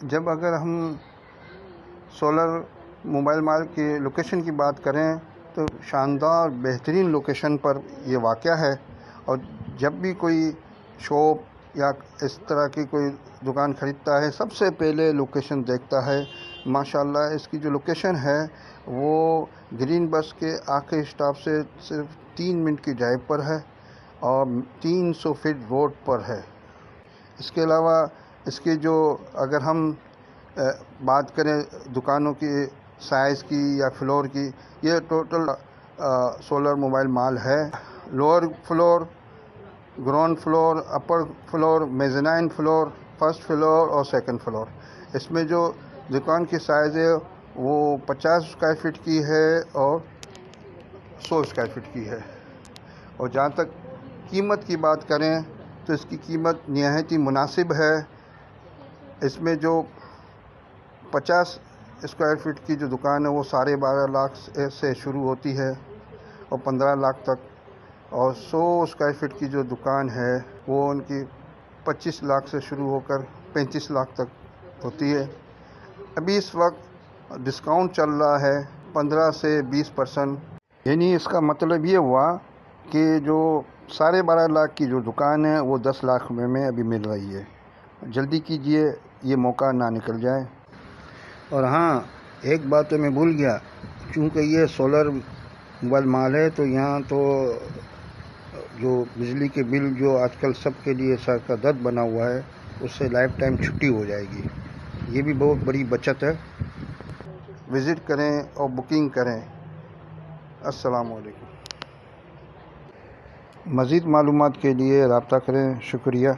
جب اگر ہم سولر موبائل مال کی لوکیشن کی بات کریں تو شاندار بہترین لوکیشن پر یہ واقع ہے، اور جب بھی کوئی شاپ یا اس طرح کی کوئی دکان خریدتا ہے سب سے پہلے لوکیشن دیکھتا ہے۔ ماشاءاللہ اس کی جو لوکیشن ہے وہ گرین بس کے آخری اسٹاپ سے صرف 3 منٹ کی ڈرائیو پر ہے اور 300 فٹ روڈ پر ہے۔ اس کے علاوہ اس کی جو اگر ہم بات کریں دکانوں کی سائز کی یا فلور کی، یہ ٹوٹل سولر موبائل مال ہے۔ لوور فلور، گراؤنڈ فلور، اپر فلور، میزنائن فلور، فرسٹ فلور اور سیکنڈ فلور۔ اس میں جو دکان کی سائز ہے وہ 50 اسکوائر فٹ کی ہے اور 100 اسکوائر فٹ کی ہے۔ اور جہاں تک قیمت کی بات کریں تو اس کی قیمت نہایت ہی مناسب ہے۔ اس میں جو 50 اسکوائر فٹ کی جو دکان ہے وہ 12.5 لاکھ سے شروع ہوتی ہے اور 15 لاکھ تک، اور 100 اسکوائر فٹ کی جو دکان ہے وہ ان کی 25 لاکھ سے شروع ہو کر 35 لاکھ تک ہوتی ہے۔ ابھی اس وقت ڈسکاؤنٹ چل رہا ہے 15 سے 20%، یعنی اس کا مطلب یہ ہوا کہ جو 12.5 لاکھ کی جو دکان ہے وہ 10 لاکھ روپے میں ابھی مل رہی ہے۔ جلدی کیجئے، یہ موقع نہ نکل جائے۔ اور ہاں، ایک بات تو میں بھول گیا، چونکہ یہ سولر موبائل مال ہے تو یہاں تو جو بجلی کے بل جو آج کل سب کے لیے سر کا درد بنا ہوا ہے، اس سے لائف ٹائم چھٹی ہو جائے گی۔ یہ بھی بہت بڑی بچت ہے۔ وزٹ کریں اور بکنگ کریں۔ السلام علیکم۔ مزید معلومات کے لیے رابطہ کریں۔ شکریہ۔